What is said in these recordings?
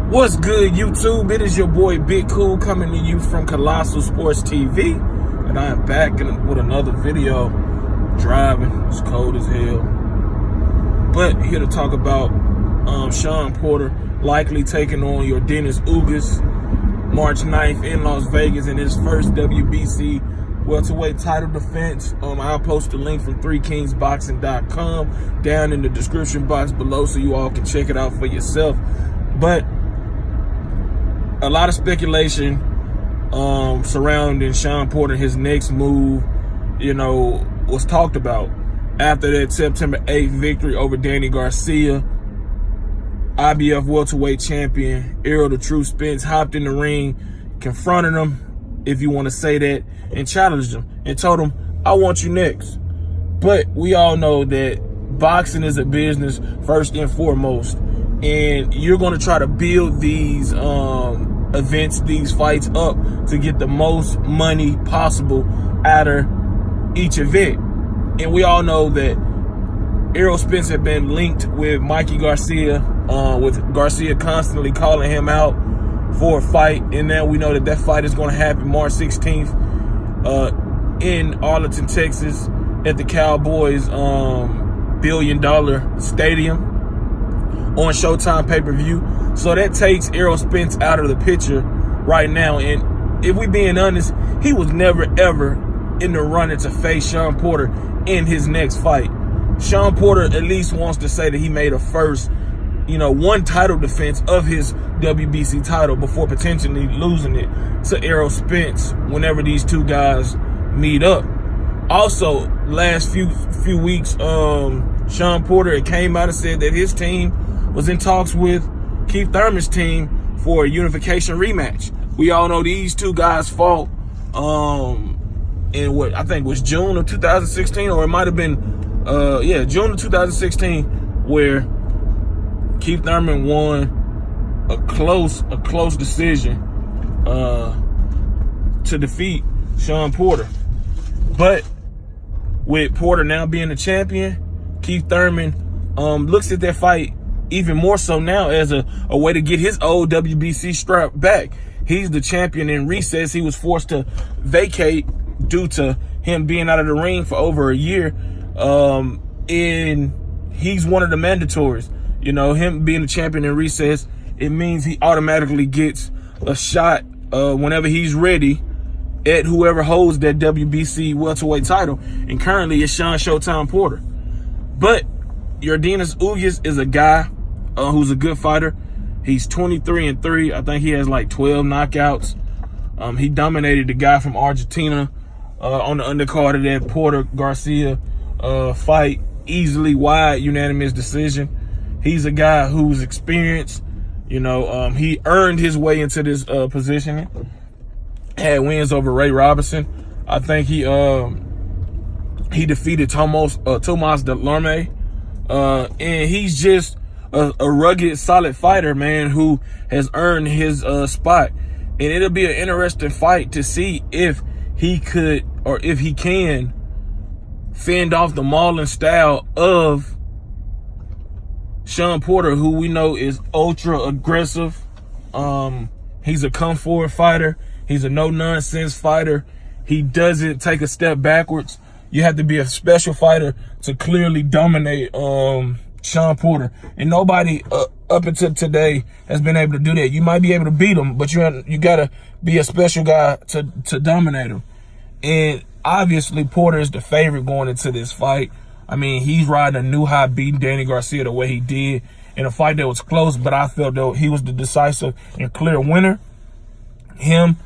What's good, YouTube? It is your boy Big Cool coming to you from Colossal Sports TV, and I am back with another video. Driving, it's cold as hell, but here to talk about Shawn Porter likely taking on Yordenis Ugas March 9th in Las Vegas in his first WBC welterweight title defense. I'll post a link from 3kingsboxing.com down in the description box below so you all can check it out for yourself. But a lot of speculation surrounding Shawn Porter, his next move, was talked about after that September 8th victory over Danny Garcia. IBF welterweight champion Errol the Truth Spence hopped in the ring, confronted him, if you want to say that, and challenged him and told him, "I want you next." But we all know that boxing is a business first and foremost, and you're going to try to build these events, these fights up to get the most money possible out of each event. And we all know that Errol Spence had been linked with Mikey Garcia, with Garcia constantly calling him out for a fight. And now we know that that fight is going to happen March 16th in Arlington, Texas at the Cowboys $1 billion stadium on Showtime pay-per-view. So that takes Errol Spence out of the picture right now. And if we being honest, he was never ever in the running to face Shawn Porter in his next fight. Shawn Porter at least wants to say that he made a first, one title defense of his WBC title before potentially losing it to Errol Spence whenever these two guys meet up. Also, last few weeks, Shawn Porter came out and said that his team was in talks with Keith Thurman's team for a unification rematch. We all know these two guys fought in what I think was June of 2016, or it might have been June of 2016, where Keith Thurman won a close decision to defeat Shawn Porter. But with Porter now being the champion, Keith Thurman looks at that fight even more so now as a way to get his old WBC strap back. He's the champion in recess. He was forced to vacate due to him being out of the ring for over a year. And he's one of the mandatories. Him being the champion in recess, it means he automatically gets a shot whenever he's ready at whoever holds that WBC welterweight title. And currently it's Shawn Showtime Porter. But Yordenis Ugas is a guy who's a good fighter. He's 23-3. I think he has like 12 knockouts. He dominated the guy from Argentina on the undercard of that Porter Garcia fight, easily, wide, unanimous decision. He's a guy who's experienced. He earned his way into this position. Had wins over Ray Robinson. I think he defeated Tomas Delorme. And he's just a rugged, solid fighter, man, who has earned his spot. And it'll be an interesting fight to see if he could, or if he can, fend off the mauling style of Shawn Porter, who we know is ultra aggressive. He's a come forward fighter. He's a no nonsense fighter. He doesn't take a step backwards. You have to be a special fighter to clearly dominate Shawn Porter, and nobody up until today has been able to do that. You might be able to beat him, but you gotta be a special guy to dominate him. And obviously Porter is the favorite going into this fight. I mean, he's riding a new high, beating Danny Garcia the way he did in a fight that was close, but I felt that he was the decisive and clear winner. Him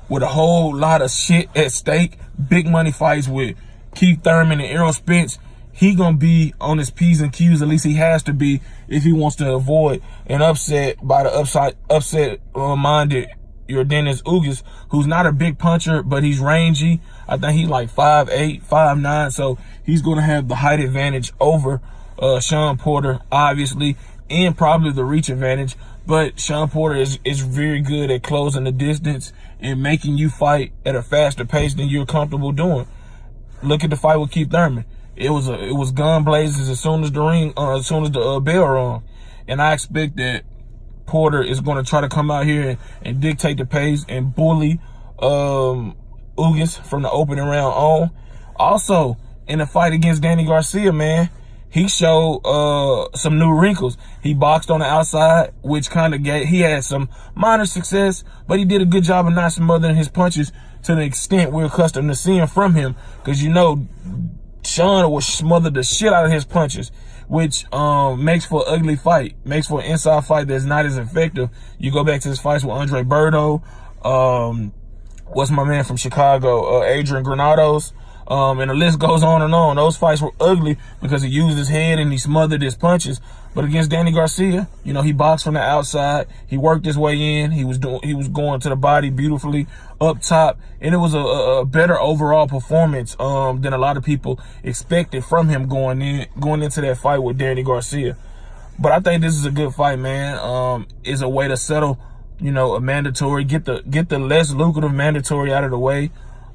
with a whole lot of shit at stake, big money fights with Keith Thurman and Errol Spence. He gonna be on his P's and Q's, at least he has to be, if he wants to avoid an upset by the upset-minded Yordenis Ugas, who's not a big puncher, but he's rangy. I think he's like 5'8", 5'9", so he's gonna have the height advantage over Shawn Porter, obviously, and probably the reach advantage. But Shawn Porter is very good at closing the distance and making you fight at a faster pace than you're comfortable doing. Look at the fight with Keith Thurman. It was gun blazes as soon as the bell rung, and I expect that Porter is going to try to come out here and dictate the pace and bully Ugas from the opening round on. Also, in the fight against Danny Garcia, man, he showed some new wrinkles. He boxed on the outside, which kind of he had some minor success, but he did a good job of not smothering his punches to the extent we're accustomed to seeing from him. Because, you know, Shawn will smother the shit out of his punches, which makes for an ugly fight, makes for an inside fight that's not as effective. You go back to his fights with Andre Berto, what's my man from Chicago, Adrian Granados, and the list goes on and on. Those fights were ugly because he used his head and he smothered his punches. But against Danny Garcia, you know, he boxed from the outside. He worked his way in. He was going to the body beautifully up top, and it was a better overall performance than a lot of people expected from him going into that fight with Danny Garcia. But I think this is a good fight, man. It's a way to settle, you know, a mandatory, get the less lucrative mandatory out of the way,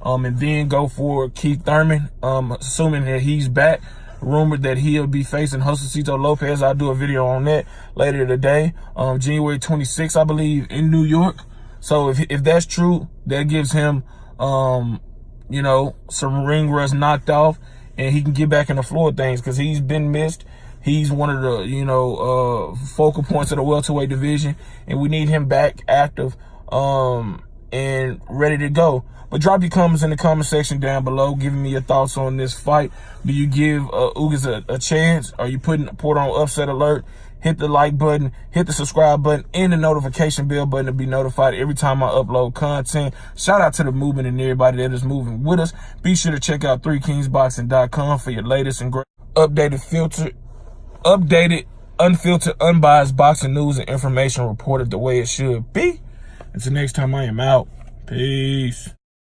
and then go for Keith Thurman, assuming that he's back. Rumored that he'll be facing Josecito Lopez. I'll do a video on that later today, January 26th, I believe, in New York. So if that's true, that gives him, you know, some ring rust knocked off, and he can get back in the floor of things because he's been missed. He's one of the, you know, focal points of the welterweight division, and we need him back active and ready to go. But drop your comments in the comment section down below, giving me your thoughts on this fight. Do you give Ugas a chance? Are you putting Porter on upset alert? Hit the like button, hit the subscribe button, and the notification bell button to be notified every time I upload content. Shout out to the movement and everybody that is moving with us. Be sure to check out 3kingsboxing.com for your latest and great updated, unfiltered, unbiased boxing news and information reported the way it should be. Until next time, I am out. Peace.